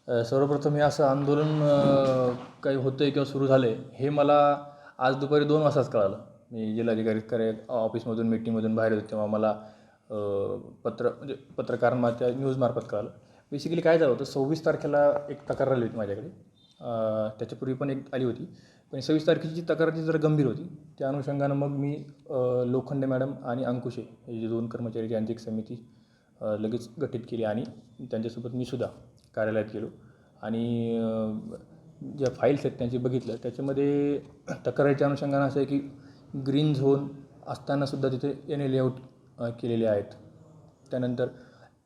सर्वप्रथम हे असं आंदोलन काही होतं आहे किंवा सुरू झालं आहे हे मला आज दुपारी 2 वाजताच कळालं. मी जिल्हाधिकारी ऑफिसमधून मीटिंगमधून बाहेर होतो तेव्हा मला म्हणजे पत्रकारांच्या न्यूजमार्फत कळालं. बेसिकली काय झालं होतं, 26 तारखेला एक तक्रार आली होती माझ्याकडे. त्याच्यापूर्वी पण एक आली होती, पण 26 तारखेची तक्रार जी जरा गंभीर होती. त्या अनुषंगानं मग मी लोखंडे मॅडम आणि अंकुशे हे जे 2 कर्मचारी यांची एक समिती लगेच गठीत केली आणि त्यांच्यासोबत मी सुद्धा कार्यालयात गेलो आणि ज्या फाईल्स आहेत त्यांची बघितलं. त्याच्यामध्ये तक्रारीच्या अनुषंगानं असं आहे की ग्रीन झोन असतानासुद्धा तिथे NA लेआउट केलेले आहेत. त्यानंतर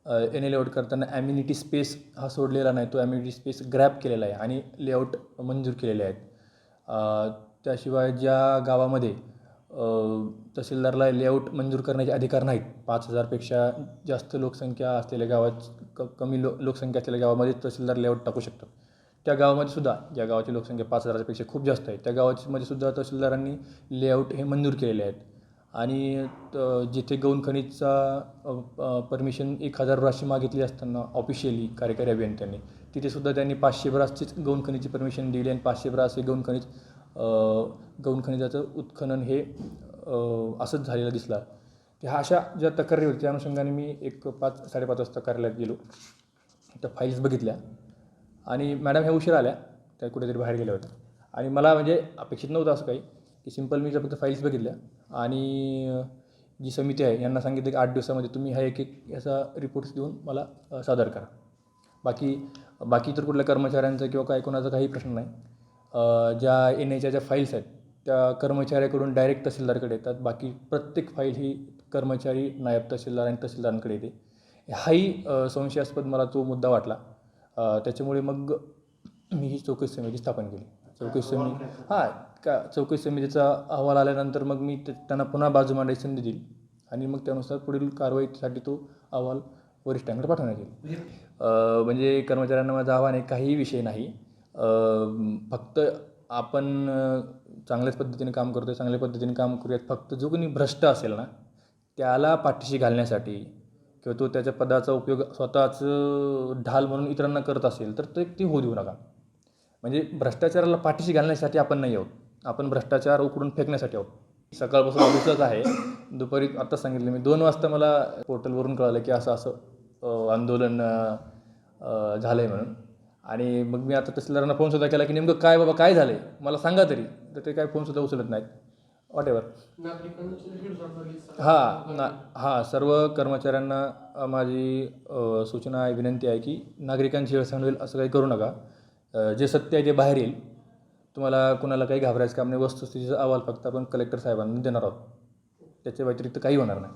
NA लेआउट करताना ॲम्युनिटी स्पेस हा सोडलेला नाही, तो ॲम्युनिटी स्पेस ग्रॅब केलेला आहे आणि लेआउट मंजूर केलेले आहेत. त्याशिवाय ज्या गावामध्ये तहसीलदारला लेआउट मंजूर करण्याचे अधिकार नाहीत, 5,000पेक्षा जास्त लोकसंख्या असलेल्या गावात कमी लोकसंख्या असलेल्या गावामध्ये तहसीलदार लेआउट टाकू शकतात. त्या गावामध्ये सुद्धा, ज्या गावाची लोकसंख्या 5,000पेक्षा खूप जास्त आहे, त्या गावामध्ये सुद्धा तहसीलदारांनी लेआउट हे मंजूर केलेले आहेत. आणि जिथे गौण खनिजचा परमिशन 1,000 ब्रासची मागितली असताना ऑफिशियली कार्यकारी अभियंत्यांनी, तिथेसुद्धा त्यांनी 500 ब्रासचीच गौण खनिजची परमिशन दिली आणि 500 ब्रास हे गौण खनिजाचं उत्खनन हे असंच झालेलं दिसला. अशा ज्या तक्रारी होत्या त्या अनुषंगाने मी एक 5-5:30 वाजता कार्यालयात गेलो. त्या फाईल्स बघितल्या आणि मॅडम ह्या उशिरा आल्या, त्या कुठेतरी बाहेर गेल्या होत्या आणि मला म्हणजे अपेक्षित नव्हतं असं काही, की सिम्पल मी फक्त फाईल्स बघितल्या आणि जी समिती आहे यांना सांगितलं की 8 दिवसामध्ये तुम्ही हा एक याचा रिपोर्ट्स देऊन मला सादर करा. बाकी तर कुठल्या कर्मचाऱ्यांचा किंवा काय कोणाचा काही प्रश्न नाही. ज्या NAच्या ज्या फाईल्स आहेत त्या कर्मचाऱ्याकडून डायरेक्ट तहसीलदारकडे येतात. बाकी प्रत्येक फाईल ही कर्मचारी, नायब तहसीलदार आणि तहसीलदारांकडे येते. हाही संशयास्पद मला तो मुद्दा वाटला. त्याच्यामुळे मग मी ही चौकशी समिती स्थापन केली. चौकशी समितीचा अहवाल आल्यानंतर मग मी त्यांना पुन्हा बाजू मांडायची संधी दिली आणि मग त्यानुसार पुढील कारवाईसाठी तो अहवाल वरिष्ठांकडे पाठवण्यात येईल. म्हणजे कर्मचाऱ्यांना माझं आव्हान आहे, काहीही विषय नाही. फक्त आपण चांगल्याच पद्धतीने काम करतो आहे, चांगल्या पद्धतीने काम करूयात. फक्त जो कोणी भ्रष्ट असेल ना, त्याला पाठीशी घालण्यासाठी किंवा तो त्याच्या पदाचा उपयोग स्वतःचं ढाल म्हणून इतरांना करत असेल तर ते होऊ देऊ नका. म्हणजे भ्रष्टाचाराला पाठीशी घालण्यासाठी आपण नाही आहोत, आपण भ्रष्टाचार उकरून फेकण्यासाठी आहोत. सकाळपासून ऑफिसलाच आहे. दुपारी आत्ताच सांगितलं मी 2 वाजता मला पोर्टलवरून कळालं की असं आंदोलन झालं आहे म्हणून. आणि मग मी आता तहसीलदारांना फोनसुद्धा केला की नेमकं काय बाबा काय झालं आहे मला सांगा तरी, तर ते काय फोनसुद्धा उचलत नाहीत. वॉटेवर. सर्व कर्मचाऱ्यांना माझी सूचना आहे, विनंती आहे की नागरिकांची हेळसांड होईल असं काही करू नका. जे सत्य आहे ते बाहेर येईल. तुम्हाला कुणाला काही घाबरायचं काम नाही. वस्तुस्थितीचा अहवाल फक्त आपण कलेक्टर साहेबांना देणार आहोत, त्याच्या व्यतिरिक्त काही होणार नाही.